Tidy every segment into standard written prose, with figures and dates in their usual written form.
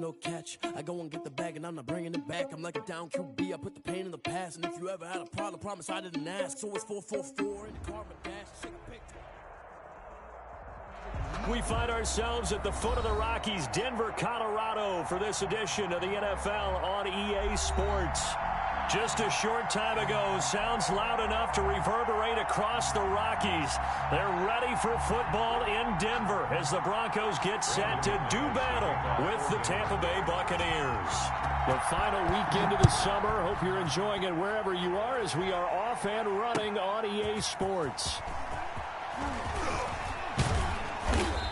no catch. I go and get the bag and I'm not bringing it back. I'm like a down QB, I put the pain in the past. And if you ever had a problem, promise I didn't ask. So it's 4-4-4 in the karma dash. Shake a pick. We find ourselves at the foot of the Rockies, Denver, Colorado, for this edition of the NFL on EA Sports. Just a short time ago, sounds loud enough to reverberate across the Rockies. They're ready for football in Denver as the Broncos get set to do battle with the Tampa Bay Buccaneers. The final weekend of the summer. Hope you're enjoying it wherever you are as we are off and running on EA Sports.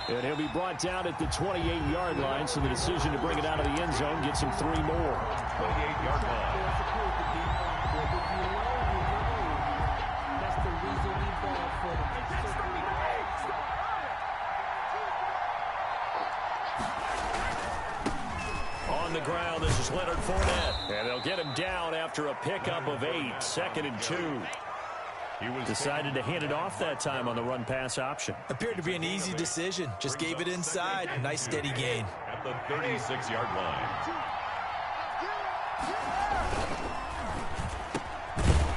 And he'll be brought down at the 28-yard line, so the decision to bring it out of the end zone gets him 3 more. 28-yard line. On the ground, this is Leonard Fournette. And they'll get him down after a pickup of 8, 2nd and 2. He was decided to hand it off that time on the run-pass option. Appeared to be an easy decision. Just gave it inside. Nice steady gain. At the 36-yard line.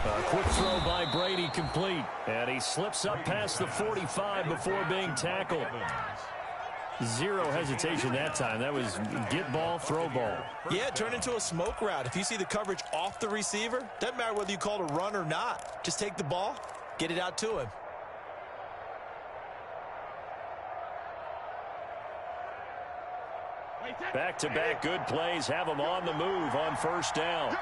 A quick throw by Brady complete. And he slips up past the 45 before being tackled. Zero hesitation that time. That was get ball, throw ball. Yeah, turn into a smoke route. If you see the coverage off the receiver, doesn't matter whether you call it a run or not. Just take the ball, get it out to him. Back-to-back good plays have him on the move on first down.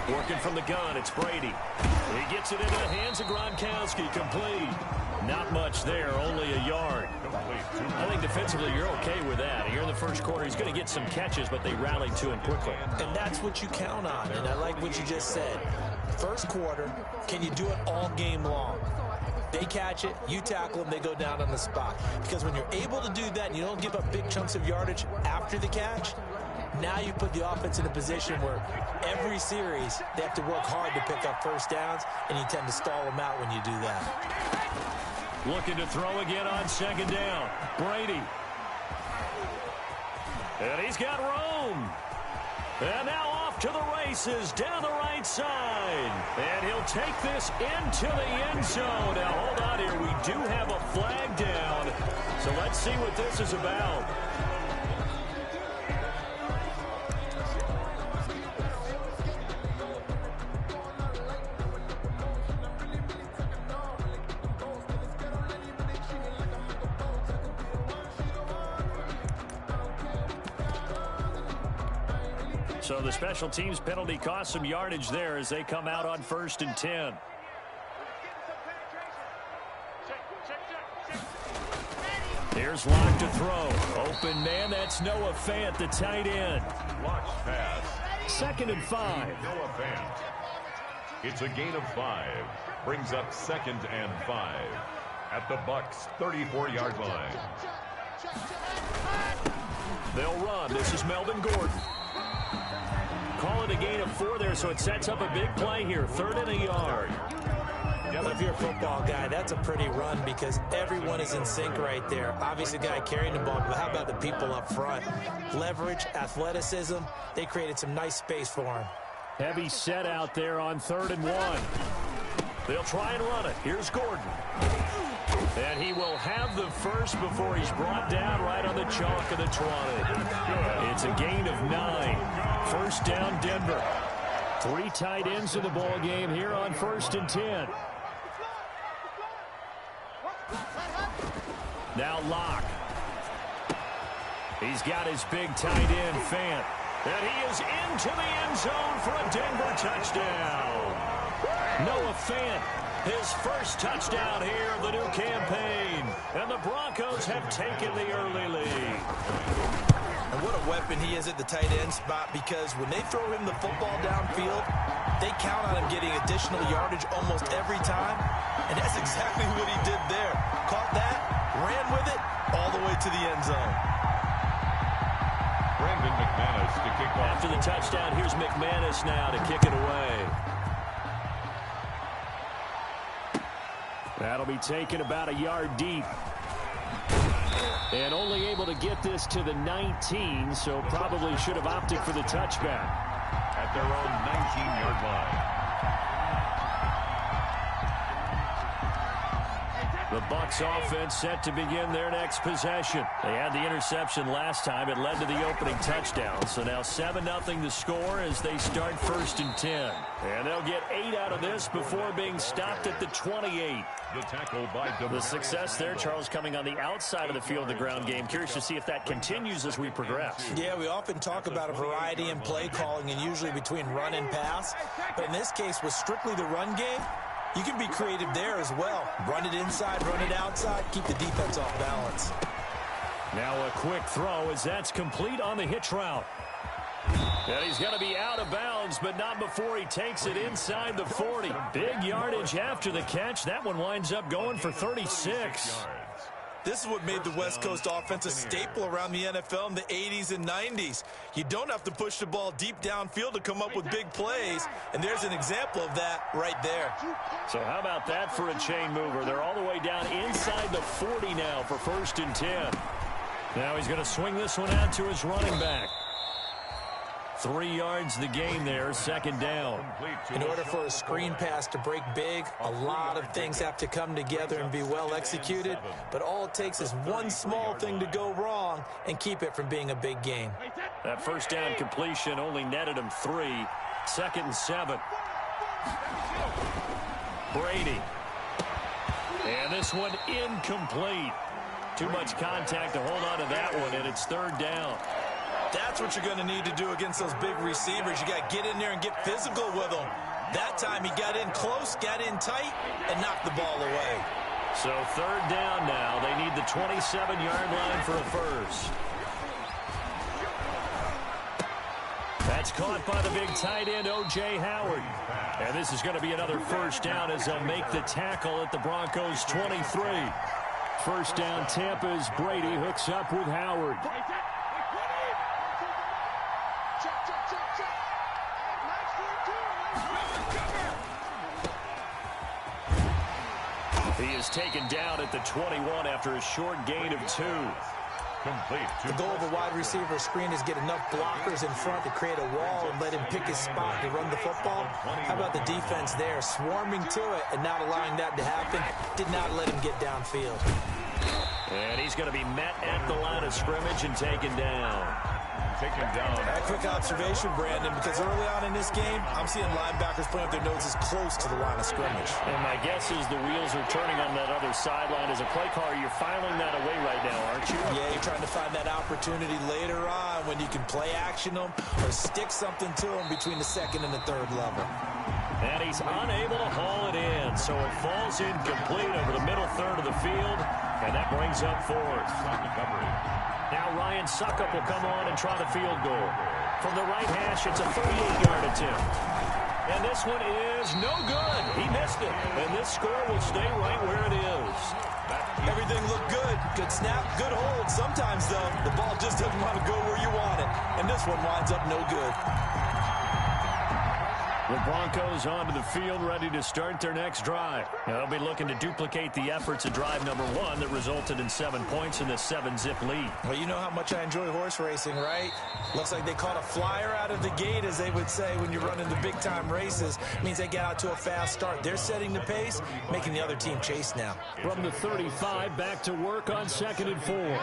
Working from the gun, it's Brady. He gets it into the hands of Gronkowski, complete. Not much there, only a yard. I think defensively you're okay with that. Here in the first quarter, he's going to get some catches, but they rallied to him quickly. And that's what you count on, and I like what you just said. First quarter, can you do it all game long? They catch it, you tackle them, they go down on the spot. Because when you're able to do that and you don't give up big chunks of yardage after the catch, now you put the offense in a position where every series they have to work hard to pick up first downs, and you tend to stall them out when you do that. Looking to throw again on second down. Brady. And he's got room. And now off to the races down the right side. And he'll take this into the end zone. Now hold on here. We do have a flag down. So let's see what this is about. So the special teams penalty cost some yardage there as they come out on 1st and 10. Here's Locke to throw. Open man, that's Noah Fant, the tight end. Launch pass. 2nd and 5. Noah Fant. It's a gain of 5. Brings up 2nd and 5. At the Bucs' 34-yard line. They'll run. This is Melvin Gordon. Call it a gain of 4 there, so it sets up a big play here. 3rd and a yard. Well, if you're a football guy, that's a pretty run because everyone is in sync right there. Obviously, the guy carrying the ball, but how about the people up front? Leverage, athleticism, they created some nice space for him. Heavy set out there on 3rd and 1. They'll try and run it. Here's Gordon. And he will have the first before he's brought down right on the chalk of the 20. It's a gain of 9. First down, Denver. 3 tight ends in the ball game here on 1st and 10. Now Locke. He's got his big tight end, Fant. And he is into the end zone for a Denver touchdown. Noah Fant, his first touchdown here of the new campaign. And the Broncos have taken the early lead. And what a weapon he is at the tight end spot, because when they throw him the football downfield, they count on him getting additional yardage almost every time. And that's exactly what he did there. Caught that, ran with it, all the way to the end zone. Brandon McManus to kick off. After the touchdown, here's McManus now to kick it away. That'll be taken about a yard deep. And only able to get this to the 19, so probably should have opted for the touchback. At their own 19-yard line. The Bucs offense set to begin their next possession. They had the interception last time. It led to the opening touchdown. So now 7-0 the score as they start 1st and 10. And they'll get 8 out of this before being stopped at the 28. The tackle by the success there, Charles, coming on the outside of the field, the ground game. Curious to see if that continues as we progress. Yeah, we often talk about a variety in play calling and usually between run and pass. But in this case, with strictly the run game, you can be creative there as well. Run it inside, run it outside, keep the defense off balance. Now a quick throw as that's complete on the hitch route. And he's going to be out of bounds, but not before he takes it inside the 40. Big yardage after the catch. That one winds up going for 36. This is what made the West Coast offense a staple around the NFL in the 80s and 90s. You don't have to push the ball deep downfield to come up with big plays, and there's an example of that right there. So how about that for a chain mover? They're all the way down inside the 40 now for 1st and 10. Now he's going to swing this one out to his running back. 3 yards the gain there, 2nd down. In order for a screen pass to break big, a lot of things have to come together and be well executed, but all it takes is one small thing to go wrong and keep it from being a big gain. That 1st down completion only netted him 3. 2nd and 7. Brady. And this one incomplete. Too much contact to hold on to that one, and it's 3rd down. That's what you're going to need to do against those big receivers. You got to get in there and get physical with them. That time he got in close, got in tight, and knocked the ball away. So 3rd down now. They need the 27-yard line for a first. That's caught by the big tight end, O.J. Howard. And this is going to be another 1st down as they'll make the tackle at the Broncos' 23. 1st down, Tampa's Brady hooks up with Howard. He is taken down at the 21 after a short gain of 2. Complete. The goal of a wide receiver screen is get enough blockers in front to create a wall and let him pick his spot to run the football. How about the defense there, swarming to it and not allowing that to happen? Did not let him get downfield. And he's going to be met at the line of scrimmage and taken down. Taken down. A quick observation, Brandon, because early on in this game, I'm seeing linebackers putting up their noses close to the line of scrimmage. And my guess is the wheels are turning on that other sideline. As a play caller, you're filing that away right now, aren't you? Yeah, you're trying to find that opportunity later on when you can play action them or stick something to them between the 2nd and the 3rd level. And he's unable to haul it in, so it falls incomplete over the middle 3rd of the field, and that brings up 4th. Now Ryan Suckup will come on and try the field goal. From the right hash, it's a 38-yard attempt. And this one is no good. He missed it. And this score will stay right where it is. Everything looked good. Good snap, good hold. Sometimes, though, the ball just doesn't want to go where you want it. And this one winds up no good. The Broncos onto the field, ready to start their next drive. Now they'll be looking to duplicate the efforts of drive number 1 that resulted in 7 points in the 7-zip lead. Well, you know how much I enjoy horse racing, right? Looks like they caught a flyer out of the gate, as they would say when you're running the big-time races. It means they get out to a fast start. They're setting the pace, making the other team chase now. From the 35, back to work on 2nd and 4.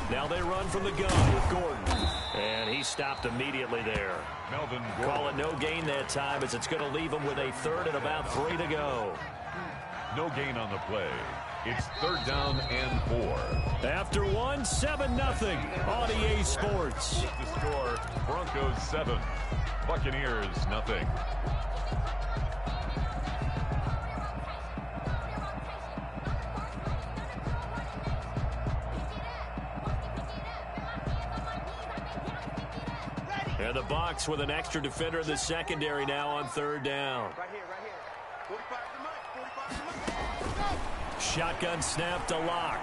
Now they run from the gun with Gordon. And he stopped immediately there. Melvin Call it no gain that time as it's going to leave him with a 3rd and about 3 to go. No gain on the play. It's 3rd down and 4. After 1, 7-0 on EA Sports. The score, Broncos 7, Buccaneers nothing. And the Bucs with an extra defender in the secondary now on 3rd down. Right here. 45 Shotgun snap to Lock.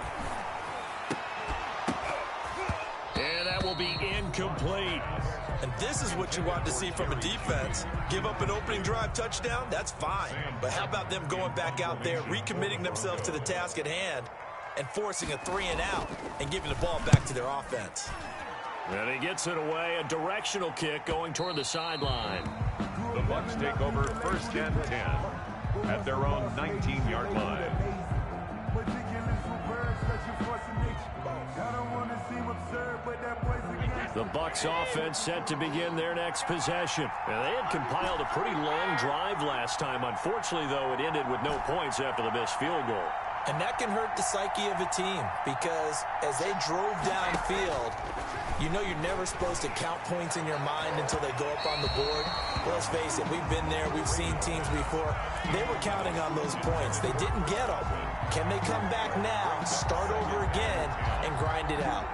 And that will be incomplete. And this is what you want to see from a defense. Give up an opening drive touchdown, that's fine. But how about them going back out there, recommitting themselves to the task at hand, and forcing a 3-and-out and giving the ball back to their offense. And he gets it away, a directional kick going toward the sideline. The Bucs take over 1st and 10 at their own 19-yard line. The Bucs offense set to begin their next possession. And they had compiled a pretty long drive last time. Unfortunately, though, it ended with no points after the missed field goal. And that can hurt the psyche of a team because as they drove downfield, you know you're never supposed to count points in your mind until they go up on the board. Well, let's face it, we've been there, we've seen teams before. They were counting on those points. They didn't get them. Can they come back now, start over again, and grind it out?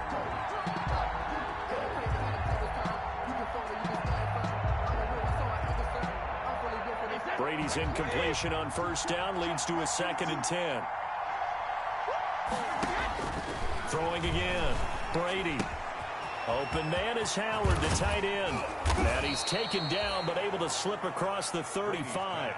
Brady's incompletion on 1st down leads to a 2nd and 10. Throwing again. Brady. Open man is Howard, the tight end. And he's taken down, but able to slip across the 35.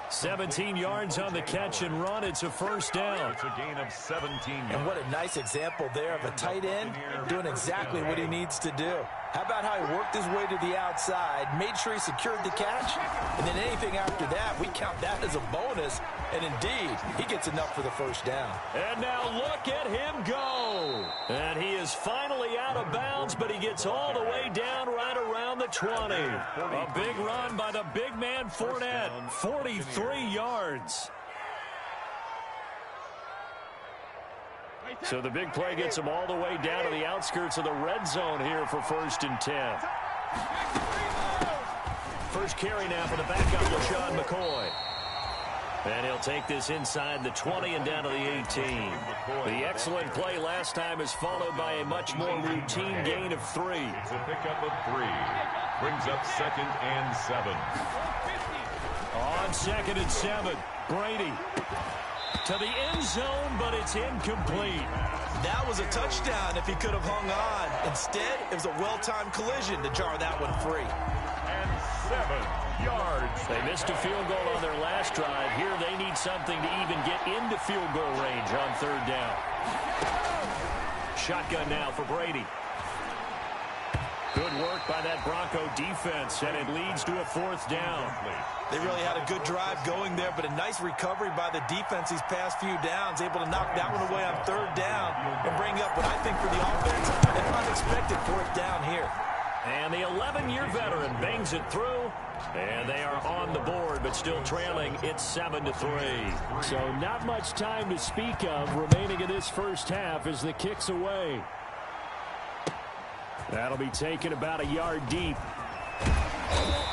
17 yards on the catch and run. It's a 1st down. It's a gain of 17 yards. And what a nice example there of a tight end doing exactly what he needs to do. How about how he worked his way to the outside, made sure he secured the catch, and then anything after that, we count that as a bonus. And indeed, he gets enough for the 1st down. And now look at him go. And he is finally out of bounds, but he gets all the way down right around the 20. A big run by the big man Fournette. 43 yards. So the big play gets him all the way down to the outskirts of the red zone here for 1st and 10. First carry now for the backup, LaShawn McCoy. And he'll take this inside the 20 and down to the 18. The excellent play last time is followed by a much more routine gain of 3. It's a pickup of 3. Brings up 2nd and 7. On 2nd and 7, Brady to the end zone, but it's incomplete. That was a touchdown if he could have hung on. Instead, it was a well-timed collision to jar that one free. And 7 yards. They missed a field goal on their last drive. Here they need something to even get into field goal range on 3rd down. Shotgun now for Brady. Good work by that Bronco defense, and it leads to a 4th down. They really had a good drive going there, but a nice recovery by the defense these past few downs, able to knock that one away on 3rd down and bring up what I think for the offense, an unexpected 4th down here. And the 11-year veteran bangs it through, and they are on the board, but still trailing. It's 7-3. So not much time to speak of remaining in this 1st half as the kick's away. That'll be taken about a yard deep.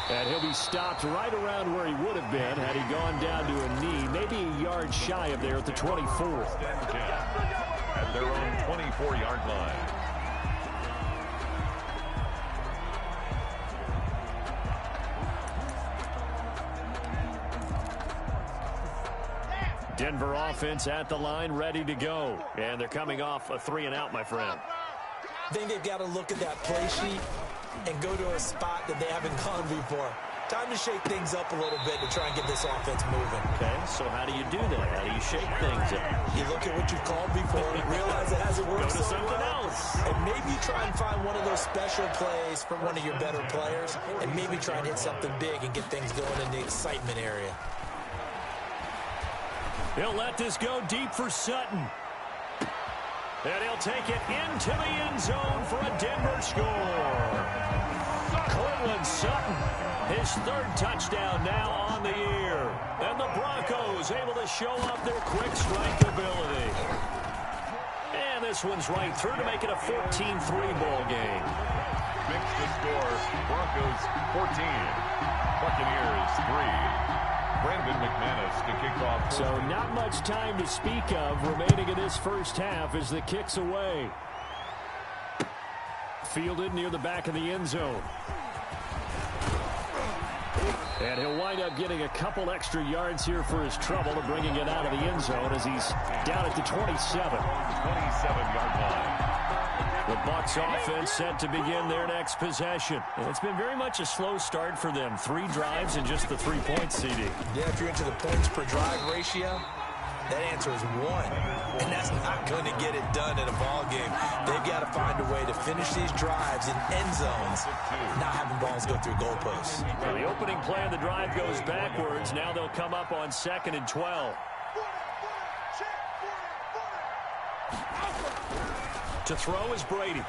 And he'll be stopped right around where he would have been had he gone down to a knee, maybe a yard shy of there at the 24. At their own 24-yard line. Denver offense at the line, ready to go. And they're coming off a 3-and-out, my friend. I think they've got to look at that play sheet and go to a spot that they haven't gone before. Time to shake things up a little bit to try and get this offense moving. Okay, so how do you do that? How do you shake things up? You look at what you've called before and realize it hasn't worked Go to so something well. else. And maybe you try and find one of those special plays from one of your better players and maybe try and hit something big and get things going in the excitement area. He'll let this go deep for Sutton. And he'll take it into the end zone for a Denver score. Cortland Sutton, his 3rd touchdown now on the year. And the Broncos able to show off their quick strike ability. And this one's right through to make it a 14-3 ball game. Mix the score. Broncos 14. Buccaneers 3. Brandon McManus to kick off. So not much time to speak of remaining in this 1st half as the kick's away. Fielded near the back of the end zone. And he'll wind up getting a couple extra yards here for his trouble and bringing it out of the end zone as he's down at the 27. 27-yard line. The Bucs offense set to begin their next possession. And it's been very much a slow start for them. 3 drives and just the 3 points, CD. Yeah, if you're into the points per drive ratio, that answer is 1. And that's not going to get it done in a ball game. They've got to find a way to finish these drives in end zones, not having balls go through goalposts. Well, the opening play of the drive goes backwards. Now they'll come up on 2nd and 12. To throw is Brady.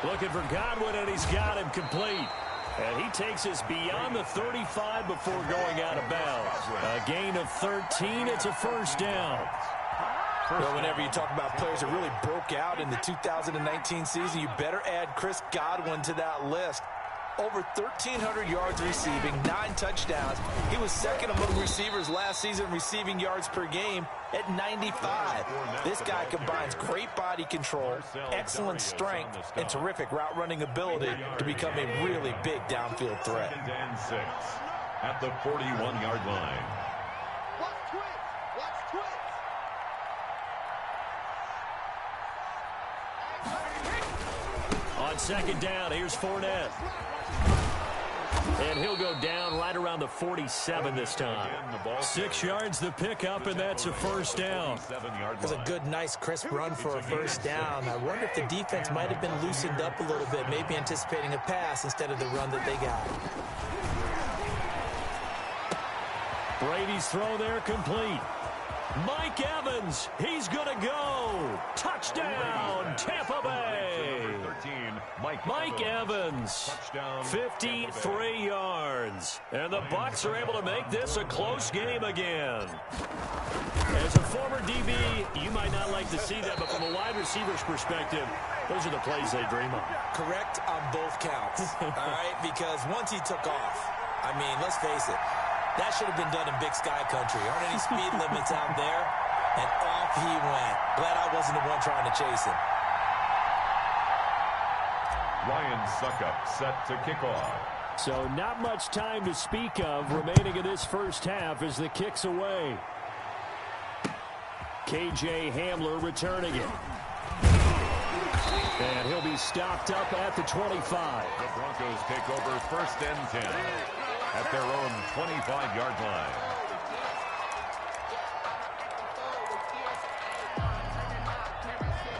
Looking for Godwin, and he's got him complete. And he takes us beyond the 35 before going out of bounds. A gain of 13. It's a first down. Well, whenever you talk about players that really broke out in the 2019 season, you better add Chris Godwin to that list. Over 1,300 yards receiving, 9 touchdowns. He was second among receivers last season receiving yards per game at 95. This guy combines great body control, excellent strength, and terrific route running ability to become a really big downfield threat. 2nd and 6 at the 41-yard line. On 2nd down, here's Fournette. And he'll go down right around the 47 this time. 6 yards the pickup, and that's a first down. It was a good, nice, crisp run for a first down. I wonder if the defense might have been loosened up a little bit, maybe anticipating a pass instead of the run that they got. Brady's throw there complete. Mike Evans, he's going to go. Touchdown, Tampa Bay. 13, Mike Evans, 53 yards. And the Bucs are able to make this a close game again. As a former DB, you might not like to see that, but from a wide receiver's perspective, those are the plays they dream of. Correct on both counts, all right? Because once he took off, I mean, let's face it, that should have been done in Big Sky country. Aren't any speed limits out there? And off he went. Glad I wasn't the one trying to chase him. Ryan Suckup set to kick off. So not much time to speak of remaining in this first half as the kick's away. KJ Hamler returning it. And he'll be stopped up at the 25. The Broncos take over 1st and 10 at their own 25-yard line.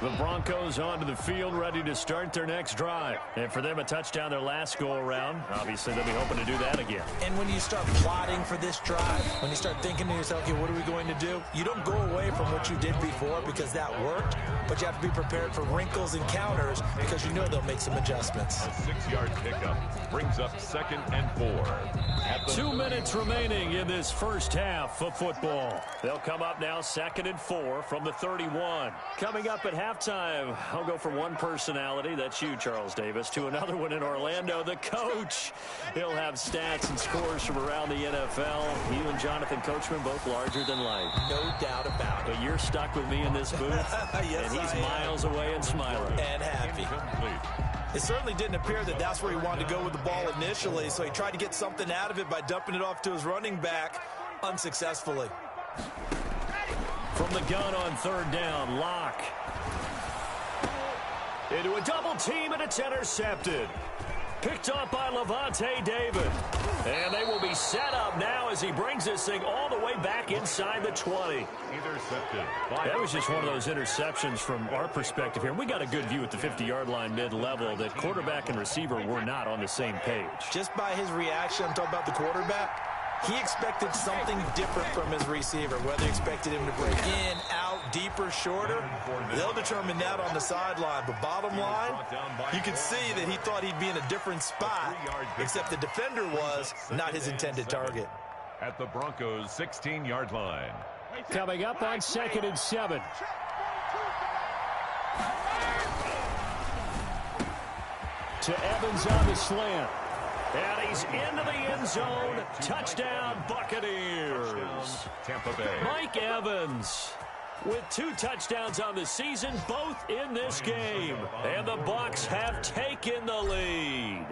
The Broncos onto the field, ready to start their next drive. And for them, a touchdown their last go-around. Obviously, they'll be hoping to do that again. And when you start plotting for this drive, when you start thinking to yourself, okay, what are we going to do? You don't go away from what you did before because that worked, but you have to be prepared for wrinkles and counters because you know they'll make some adjustments. A 6-yard pickup brings up 2nd and 4. 2 minutes remaining in this first half of football. They'll come up now 2nd and 4 from the 31. Coming up at halftime, I'll go from one personality, that's you, Charles Davis, to another one in Orlando, the coach. He'll have stats and scores from around the NFL. You and Jonathan Coachman both larger than life. No doubt about it. But you're stuck with me in this booth, yes, and he's miles away and smiling. And happy. It certainly didn't appear that that's where he wanted to go with the ball initially, so he tried to get something out of it by dumping it off to his running back unsuccessfully. From the gun on 3rd down, Locke. Into a double team, and it's intercepted. Picked up by Levante David. And they will be set up now as he brings this thing all the way back inside the 20. Intercepted. That was just one of those interceptions from our perspective here. We got a good view at the 50-yard line mid-level that quarterback and receiver were not on the same page. Just by his reaction, I'm talking about the quarterback, he expected something different from his receiver, whether he expected him to break in, out, deeper, shorter. They'll determine that on the sideline. But bottom line, you can see that he thought he'd be in a different spot, except the defender was not his intended target. At the Broncos' 16-yard line. Coming up on 2nd and 7. To Evans on the slant. And he's into the end zone. Touchdown, Buccaneers. Tampa Bay. Mike Evans with 2 touchdowns on the season, both in this game. And the Bucs have taken the lead.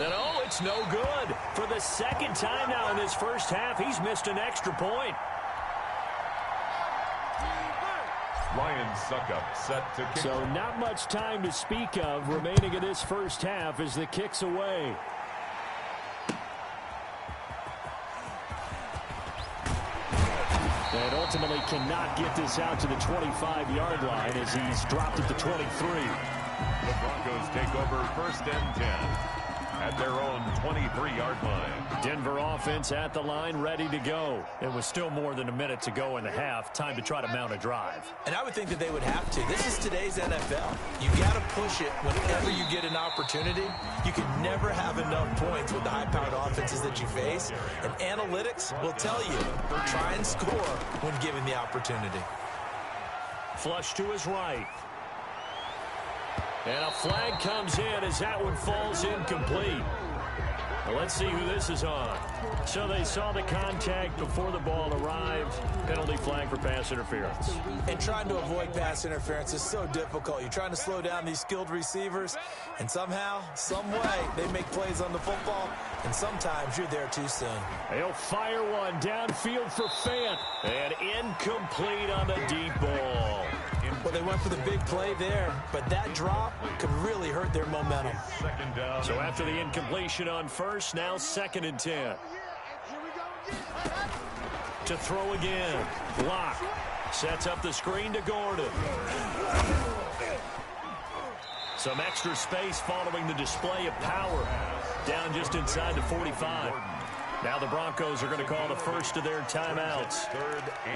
And oh, it's no good. For the 2nd time now in this first half, he's missed an extra point. Ryan Suckup set to kick. So not much time to speak of remaining in this first half as the kick's away. And ultimately cannot get this out to the 25-yard line as he's dropped at the 23. The Broncos take over 1st and 10 at their own 23-yard line. Denver offense at the line, ready to go. It was still more than a minute to go in the half. Time to try to mount a drive. And I would think that they would have to. This is today's NFL. You got to push it whenever you get an opportunity. You can never have enough points with the high-powered offenses that you face. And analytics will tell you, try and score when given the opportunity. Flush to his right. And a flag comes in as that one falls incomplete. Well, let's see who this is on. So they saw the contact before the ball arrived. Penalty flag for pass interference. And trying to avoid pass interference is so difficult. You're trying to slow down these skilled receivers, and somehow, some way, they make plays on the football, and sometimes you're there too soon. They'll fire one downfield for Fant. And incomplete on the deep ball. Well, they went for the big play there, but that drop could really hurt their momentum. So after the incompletion on first, now 2nd and 10. To throw again. Block. Sets up the screen to Gordon. Some extra space following the display of power. Down just inside the 45. Now the Broncos are going to call the first of their timeouts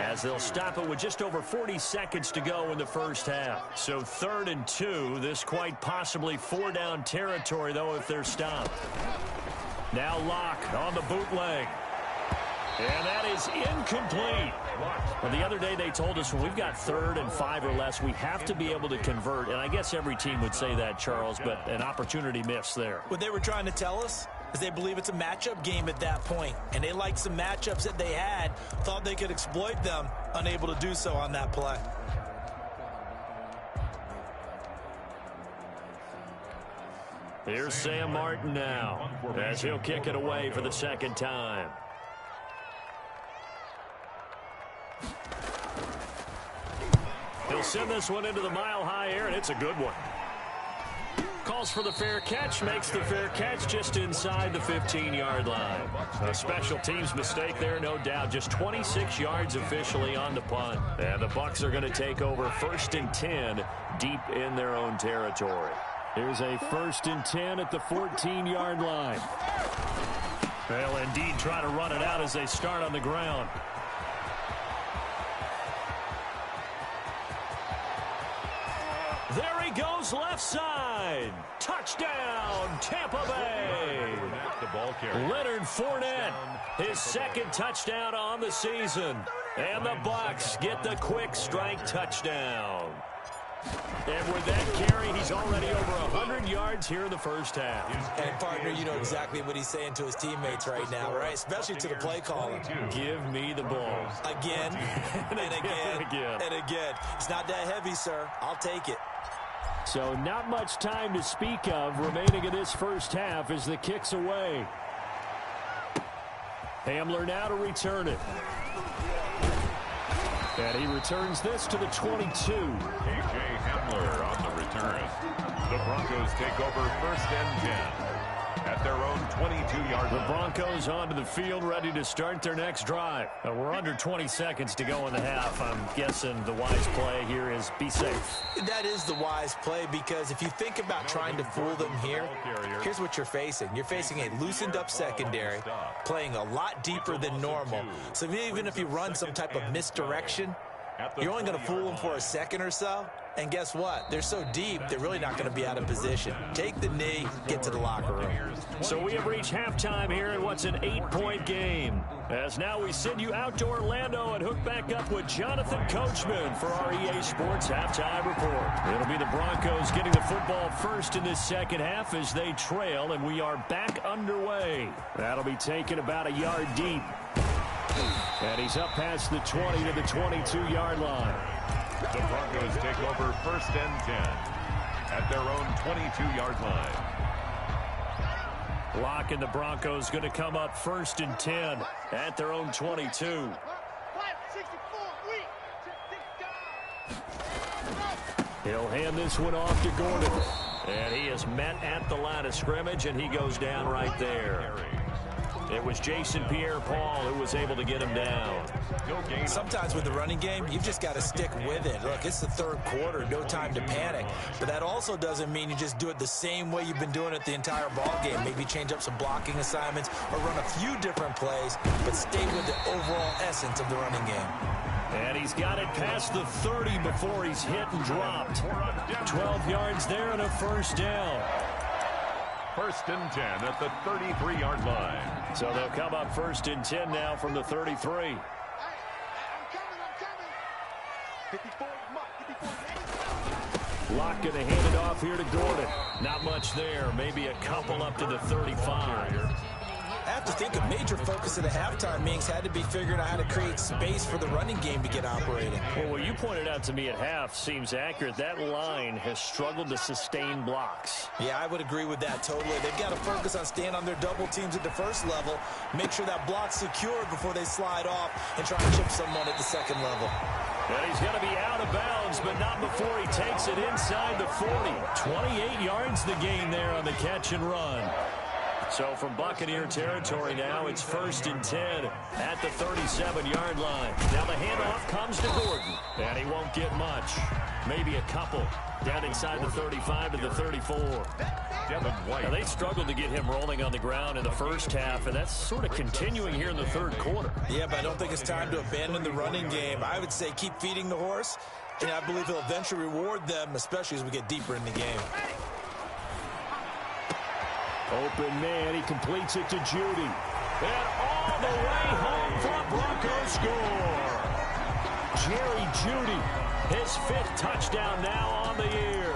as they'll stop it with just over 40 seconds to go in the first half. So 3rd and 2. This quite possibly 4-down territory, though, if they're stopped. Now Locke on the bootleg. And that is incomplete. Well, the other day they told us when we've got 3rd and 5 or less, we have to be able to convert. And I guess every team would say that, Charles, but an opportunity missed there. What they were trying to tell us is they believe it's a matchup game at that point. And they liked some matchups that they had, thought they could exploit them, unable to do so on that play. Here's Sam Martin now as he'll kick it away for the 2nd time. He'll send this one into the mile-high air, and it's a good one. Calls for the fair catch, makes the fair catch just inside the 15-yard line. A special teams mistake there, no doubt. Just 26 yards officially on the punt. And the Bucs are going to take over 1st and 10 deep in their own territory. Here's a 1st and 10 at the 14-yard line. They'll indeed try to run it out as they start on the ground. There he goes, left side. Touchdown, Tampa Bay. Leonard Fournette, his 2nd touchdown on the season. And the Bucs get the quick strike touchdown. And with that carry, he's already over 100 yards here in the first half. And, partner, you know exactly what he's saying to his teammates right now, right? Especially to the play caller. Give me the ball. Again, and again, and again. It's not that heavy, sir. I'll take it. So not much time to speak of remaining in this first half as the kick's away. Hamler now to return it. And he returns this to the 22. A.J. Hamler on the return. The Broncos take over 1st and 10 at their own 22-yard line. The Broncos onto the field, ready to start their next drive. We're under 20 seconds to go in the half. I'm guessing the wise play here is be safe. That is the wise play, because if you think about trying to fool them here, here's what you're facing. You're facing a loosened-up secondary, playing a lot deeper than normal. So even if you run some type of misdirection, you're only going to fool them for a second or so. And guess what? They're so deep, they're really not going to be out of position. Take the knee, get to the locker room. So we have reached halftime here in what's an 8-point game. As now we send you out to Orlando and hook back up with Jonathan Coachman for our EA Sports Halftime Report. It'll be the Broncos getting the football first in this 2nd half as they trail, and we are back underway. That'll be taken about a yard deep. And he's up past the 20 to the 22-yard line. The Broncos take over 1st and 10 at their own 22-yard line. Locke and the Broncos going to come up 1st and 10 at their own 22. He'll hand this one off to Gordon. And he is met at the line of scrimmage, and he goes down right there. It was Jason Pierre-Paul who was able to get him down. Sometimes with the running game, you've just got to stick with it. Look, it's the third quarter, no time to panic. But that also doesn't mean you just do it the same way you've been doing it the entire ball game. Maybe change up some blocking assignments or run a few different plays, but stay with the overall essence of the running game. And he's got it past the 30 before he's hit and dropped. 12 yards there and a first down. 1st and 10 at the 33-yard line. So they'll come up 1st and 10 now from the 33. Locke going to hand it off here to Gordon. Not much there. Maybe a couple up to the 35. I have to think a major focus of the halftime meetings had to be figuring out how to create space for the running game to get operating. Well, what you pointed out to me at half seems accurate. That line has struggled to sustain blocks. Yeah, I would agree with that totally. They've got to focus on staying on their double teams at the first level, make sure that block's secured before they slide off and try to chip someone at the second level. And he's going to be out of bounds, but not before he takes it inside the 40. 28 yards the gain there on the catch and run. So from Buccaneer territory now, it's 1st and 10 at the 37-yard line. Now the handoff comes to Gordon, and he won't get much. Maybe a couple down inside the 35 to the 34. Now they struggled to get him rolling on the ground in the first half, and that's sort of continuing here in the third quarter. Yeah, but I don't think it's time to abandon the running game. I would say keep feeding the horse, and I believe he'll eventually reward them, especially as we get deeper in the game. Open man, he completes it to Judy. And all the way home for a Broncos score. Jerry Judy, his 5th touchdown now on the year.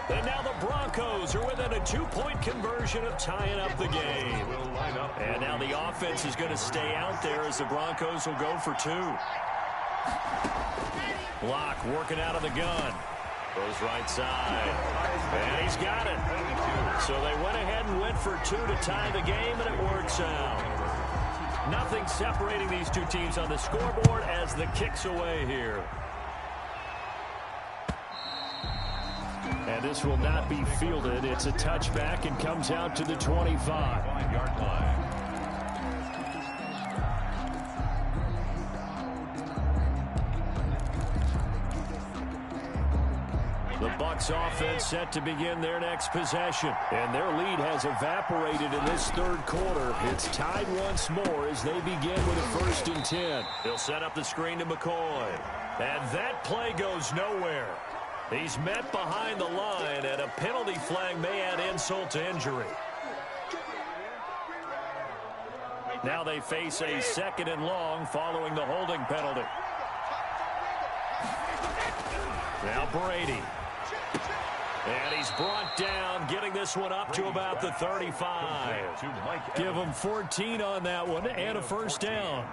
And now the Broncos are within a 2-point conversion of tying up the game. And now the offense is going to stay out there as the Broncos will go for 2. Locke working out of the gun. Goes right side. And he's got it. So they went ahead and went for 2 to tie the game, and it works out. Nothing separating these two teams on the scoreboard as the kick's away here. And this will not be fielded. It's a touchback and comes out to the 25-yard line. The Bucs offense set to begin their next possession. And their lead has evaporated in this third quarter. It's tied once more as they begin with a 1st and 10. They'll set up the screen to McCoy. And that play goes nowhere. He's met behind the line, and a penalty flag may add insult to injury. Now they face a 2nd and long following the holding penalty. Now Brady. And he's brought down, getting this one up to about the 35. Give him 14 on that one and a first down.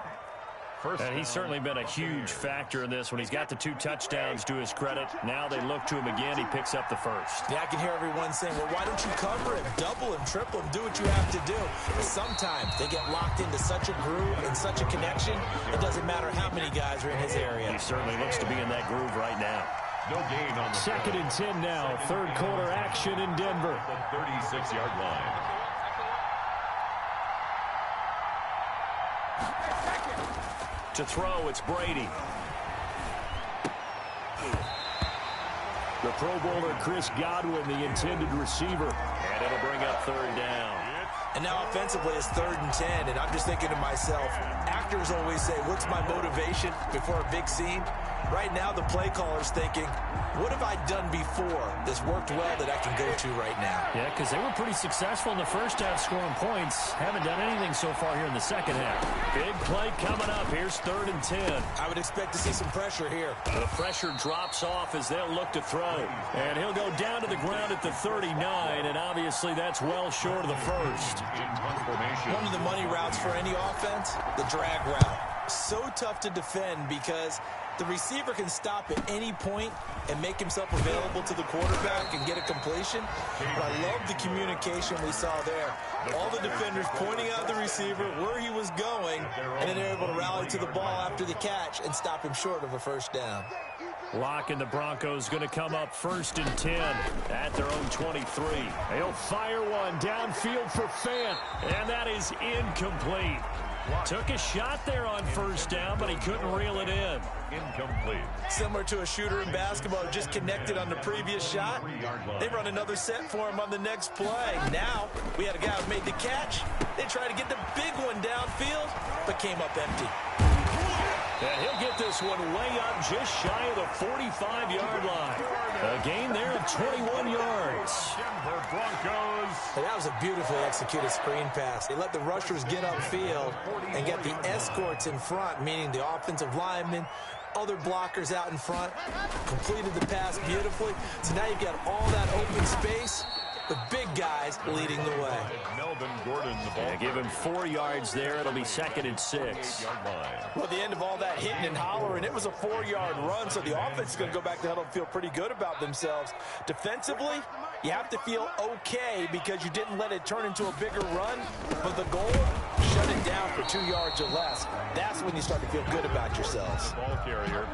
And he's certainly been a huge factor in this when he's got the 2 touchdowns to his credit. Now they look to him again. He picks up the first. Yeah, I can hear everyone saying, well, why don't you cover him, double him, triple him, do what you have to do. But sometimes they get locked into such a groove and such a connection, it doesn't matter how many guys are in his area. He certainly looks to be in that groove right now. No gain on the 2nd and 10 now. Third quarter action in Denver. The 36-yard line. To throw, it's Brady. The Pro Bowler Chris Godwin, the intended receiver. And it'll bring up 3rd down. And now offensively it's 3rd and 10, and I'm just thinking to myself, actors always say, what's my motivation before a big scene? Right now the play caller's thinking, what have I done before that's worked well that I can go to right now? Yeah, because they were pretty successful in the first half scoring points. Haven't done anything so far here in the second half. Big play coming up. Here's 3rd and 10. I would expect to see some pressure here. The pressure drops off as they'll look to throw. And he'll go down to the ground at the 39, and obviously that's well short of the first. One of the money routes for any offense, the drag route. So tough to defend because the receiver can stop at any point and make himself available to the quarterback and get a completion. But I love the communication we saw there. All the defenders pointing out the receiver where he was going, and then they're able to rally to the ball after the catch and stop him short of a first down. Locke and the Broncos going to come up 1st and 10 at their own 23. He'll fire one downfield for Fant, and that is incomplete. Took a shot there on 1st down, but he couldn't reel it in. Incomplete. Similar to a shooter in basketball, just connected on the previous shot. They run another set for him on the next play. Now, we had a guy who made the catch. They tried to get the big one downfield, but came up empty. And he'll get this one way up just shy of the 45-yard line. A gain there of 21 yards. Denver Broncos. And that was a beautifully executed screen pass. They let the rushers get upfield and get the escorts in front, meaning the offensive linemen, other blockers out in front, completed the pass beautifully. So now you've got all that open space, the big guys leading the way. Melvin Gordon, the ball. Give him 4 yards there. It'll be 2nd and 6. Well, at the end of all that hitting and hollering, it was a 4-yard run, so the offense is going to go back to huddle and feel pretty good about themselves. Defensively, you have to feel okay because you didn't let it turn into a bigger run, but the goal, shut it down for 2 yards or less. That's when you start to feel good about yourselves. Ball carrier.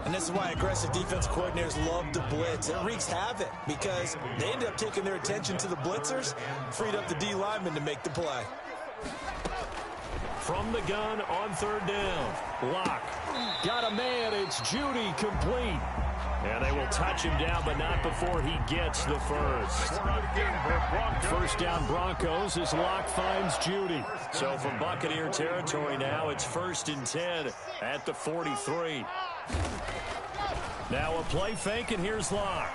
And this is why aggressive defense coordinators love to blitz. It wreaks havoc because they end up taking their attention to the blitzers, freed up the D lineman to make the play. From the gun on 3rd down. Locke. Got a man. It's Judy complete. And they will touch him down, but not before he gets the first. 1st down Broncos as Locke finds Judy. So from Buccaneer territory now, it's 1st and 10 at the 43. Now a play fake, and here's Locke.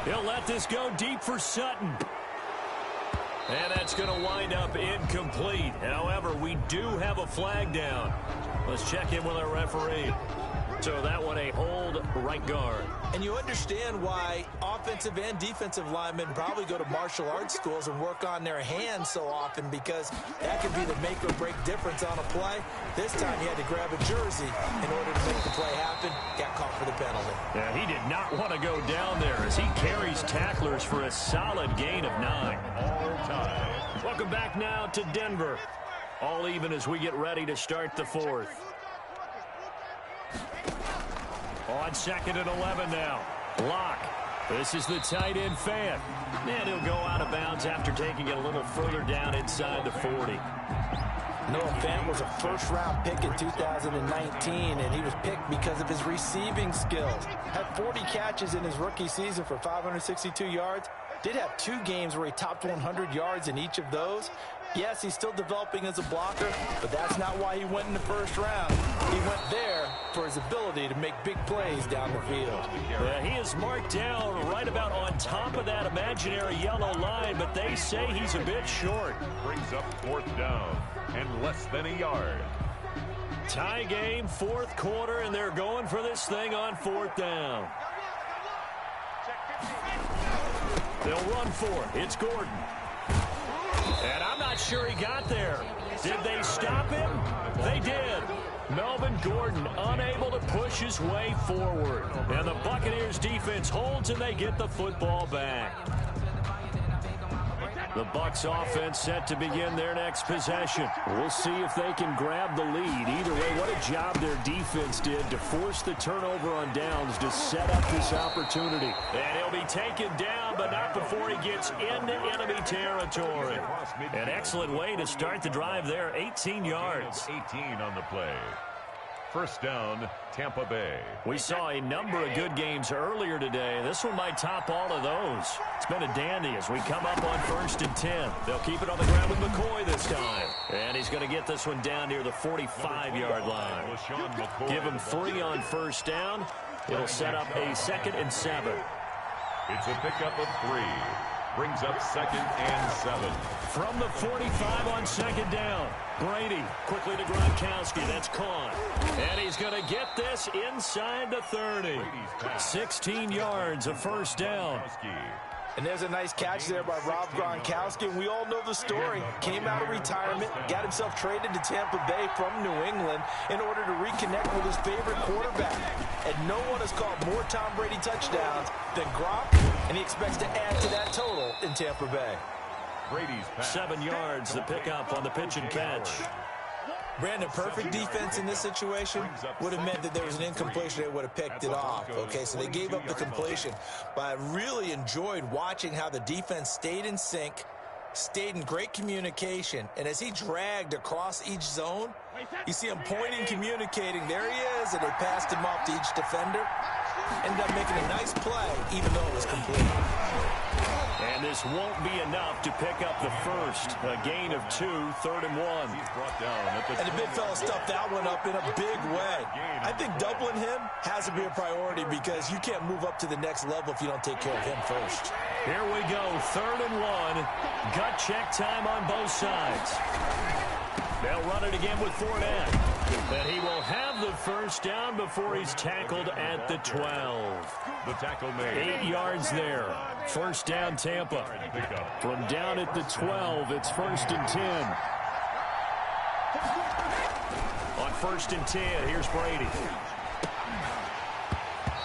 He'll let this go deep for Sutton. And that's going to wind up incomplete. However, we do have a flag down. Let's check in with our referee. So that one a hold right guard. And you understand why offensive and defensive linemen probably go to martial arts schools and work on their hands so often, because that could be the make or break difference on a play. This time he had to grab a jersey in order to make the play happen. Got caught for the penalty. Yeah, he did not want to go down there as he carries tacklers for a solid gain of 9. All time. Welcome back now to Denver. All even as we get ready to start the 4th. On 2nd and 11 now. Locke. This is the tight end Fant. And he'll go out of bounds after taking it a little further down inside the 40. Noah Fant was a 1st-round pick in 2019, and he was picked because of his receiving skills. Had 40 catches in his rookie season for 562 yards. Did have 2 games where he topped 100 yards in each of those. Yes, he's still developing as a blocker, but that's not why he went in the 1st round. He went there for his ability to make big plays down the field. Yeah, he is marked down right about on top of that imaginary yellow line, but they say he's a bit short. Brings up 4th down and less than a yard. Tie game, 4th quarter, and they're going for this thing on 4th down. They'll run for it. It's Gordon. And I'm not sure he got there. Did they stop him? They did. Melvin Gordon unable to push his way forward. And the Buccaneers defense holds and they get the football back. The Bucs offense set to begin their next possession. We'll see if they can grab the lead. Either way, what a job their defense did to force the turnover on downs to set up this opportunity. And he'll be taken down, but not before he gets into enemy territory. An excellent way to start the drive there, 18 yards. 18 on the play. 1st down, Tampa Bay. We saw a number of good games earlier today. This one might top all of those. It's been a dandy as we come up on 1st and 10. They'll keep it on the ground with McCoy this time. And he's going to get this one down near the 45-yard line. Give him 3 on 1st down. It'll set up a 2nd and 7. It's a pickup of 3. Brings up 2nd and 7. From the 45 on 2nd down. Brady quickly to Gronkowski. That's caught. And he's going to get this inside the 30. 16 yards of 1st down. And there's a nice catch there by Rob Gronkowski. We all know the story. Came out of retirement, got himself traded to Tampa Bay from New England in order to reconnect with his favorite quarterback. And no one has caught more Tom Brady touchdowns than Gronk, and he expects to add to that total in Tampa Bay. Brady's pass. 7 yards, the pickup on the pitch and catch. Brandon, perfect defense in this situation would have meant that there was an incompletion. They would have picked it off. Okay, so they gave up the completion. But I really enjoyed watching how the defense stayed in sync, stayed in great communication, and as he dragged across each zone, you see him pointing, communicating. There he is, and they passed him off to each defender. Ended up making a nice play, even though it was complete. And this won't be enough to pick up the first. A gain of 2, 3rd and 1. He's brought down at the And the big fella stuffed that one up in a big way. I think doubling him has to be a priority because you can't move up to the next level if you don't take care of him first. Here we go, 3rd and 1. Gut check time on both sides. They'll run it again with Fournette. And he will have the first down before he's tackled at the 12. The tackle made. 8 yards there. First down, Tampa. From down at the 12, it's 1st and 10. On 1st and 10, here's Brady.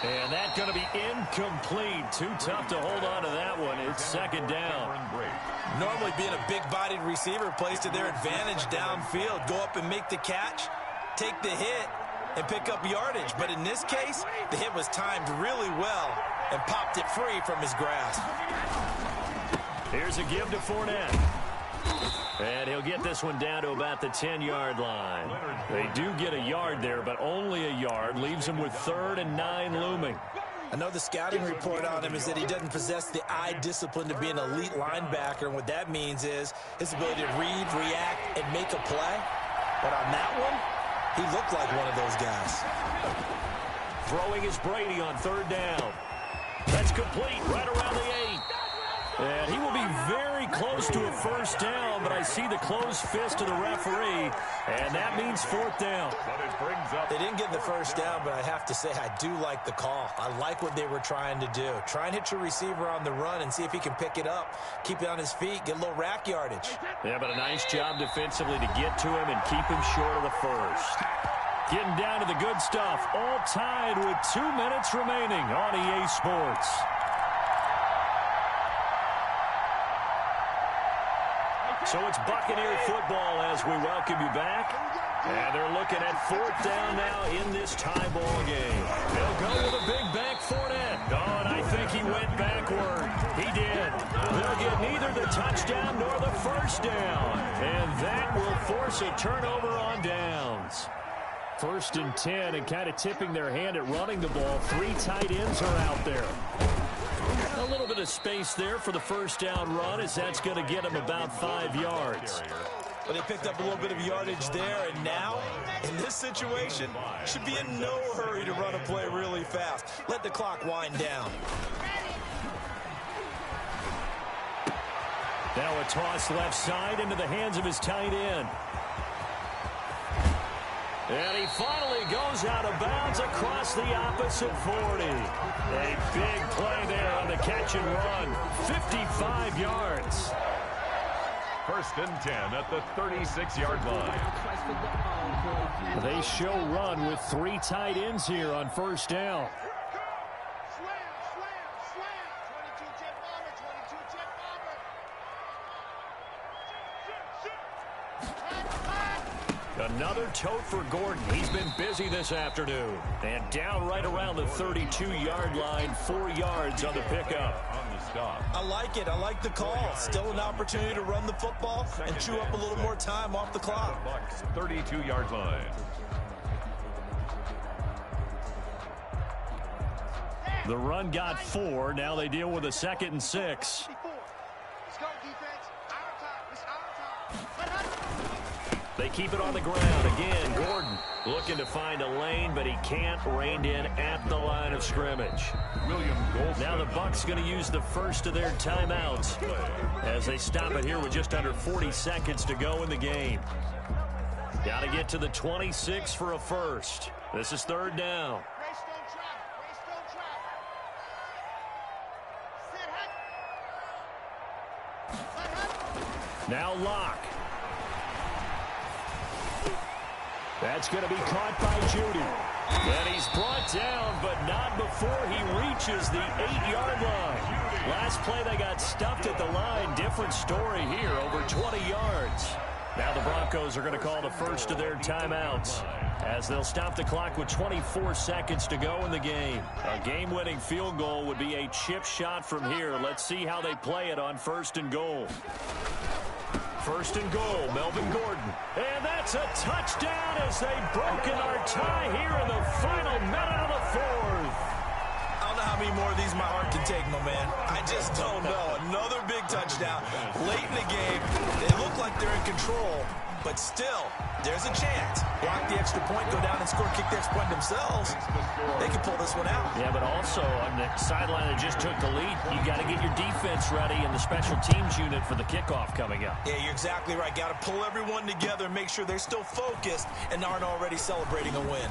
And that's going to be incomplete. Too tough to hold on to that one. It's 2nd down. Normally being a big-bodied receiver plays to their advantage downfield. Go up and make the catch, take the hit, and pick up yardage. But in this case, the hit was timed really well and popped it free from his grasp. Here's a give to Fournette. And he'll get this one down to about the 10-yard line. They do get a yard there, but only a yard. Leaves him with 3rd and 9 looming. I know the scouting report on him is that he doesn't possess the eye discipline to be an elite linebacker. And what that means is his ability to read, react, and make a play. But on that one, he looked like one of those guys. Throwing is Brady on 3rd down. That's complete right around the 8. And he will be very close to a first down, but I see the closed fist of the referee, and that means 4th down. But it brings up. They didn't get the first down, but I have to say I do like the call. I like what they were trying to do. Try and hit your receiver on the run and see if he can pick it up, keep it on his feet, get a little rack yardage. Yeah, but a nice job defensively to get to him and keep him short of the first. Getting down to the good stuff, all tied with 2 minutes remaining on EA Sports. So it's Buccaneer football as we welcome you back. And they're looking at 4th down now in this tie ball game. They'll go with a big back Fournette. Oh, and I think he went backward. He did. They'll get neither the touchdown nor the first down. And that will force a turnover on downs. 1st and 10, and kind of tipping their hand at running the ball. 3 tight ends are out there. A little bit of space there for the first down run, as that's going to get him about 5 yards. But they picked up a little bit of yardage there, and now, in this situation, should be in no hurry to run a play really fast. Let the clock wind down. Now a toss left side into the hands of his tight end. And he finally goes out of bounds across the opposite 40. A big play there on the catch and run. 55 yards. 1st and 10 at the 36-yard line. They show run with 3 tight ends here on 1st down. Another tote for Gordon. He's been busy this afternoon. And down right around the 32-yard line, 4 yards on the pickup. On the stop. I like it. I like the call. Still an opportunity to run the football and chew up a little more time off the clock. Bucks 32-yard line. The run got 4. Now they deal with a 2nd and 6. They keep it on the ground. Again, Gordon looking to find a lane, but he can't. Reined in at the line of scrimmage. Now the Bucs going to use the first of their timeouts as they stop it here with just under 40 seconds to go in the game. Got to get to the 26 for a first. This is 3rd down. Now Locke. That's going to be caught by Judy. And he's brought down, but not before he reaches the 8-yard line. Last play, they got stuffed at the line. Different story here, over 20 yards. Now the Broncos are going to call the first of their timeouts as they'll stop the clock with 24 seconds to go in the game. A game-winning field goal would be a chip shot from here. Let's see how they play it on 1st and goal. 1st and goal, Melvin Gordon. And that's a touchdown as they've broken our tie here in the final minute of the 4th. I don't know how many more of these my heart can take, my man. I just don't know. Another big touchdown late in the game. They look like they're in control, but still, there's a chance. Block the extra point, go down and score, kick the extra point themselves. They can pull this one out. Yeah, but also on the sideline that just took the lead, you got to get your defense ready in the special teams unit for the kickoff coming up. Yeah, you're exactly right. Got to pull everyone together and make sure they're still focused and aren't already celebrating a win.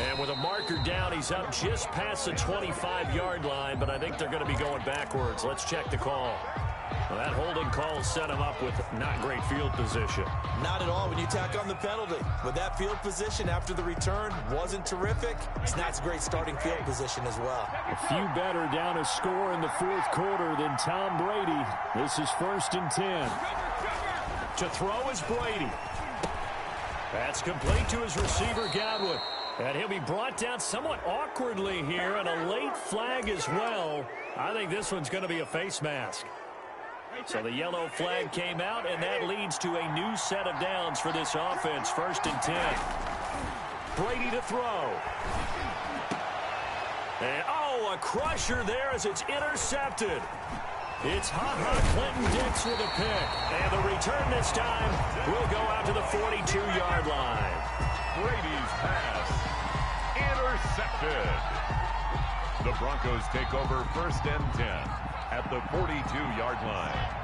And with a marker down, he's up just past the 25-yard line, but I think they're going to be going backwards. Let's check the call. Well, that holding call set him up with not great field position. Not at all when you tack on the penalty. But that field position after the return wasn't terrific. It's not a great starting field position as well. A few better down a score in the 4th quarter than Tom Brady. This is 1st and 10. To throw is Brady. That's complete to his receiver, Godwin. And he'll be brought down somewhat awkwardly here, and a late flag as well. I think this one's going to be a face mask. So the yellow flag came out, and that leads to a new set of downs for this offense. 1st and 10. Brady to throw. And, a crusher there as it's intercepted. It's Ha-Ha Clinton Dix with a pick. And the return this time will go out to the 42-yard line. Brady's pass intercepted. The Broncos take over 1st and 10 at the 42-yard line.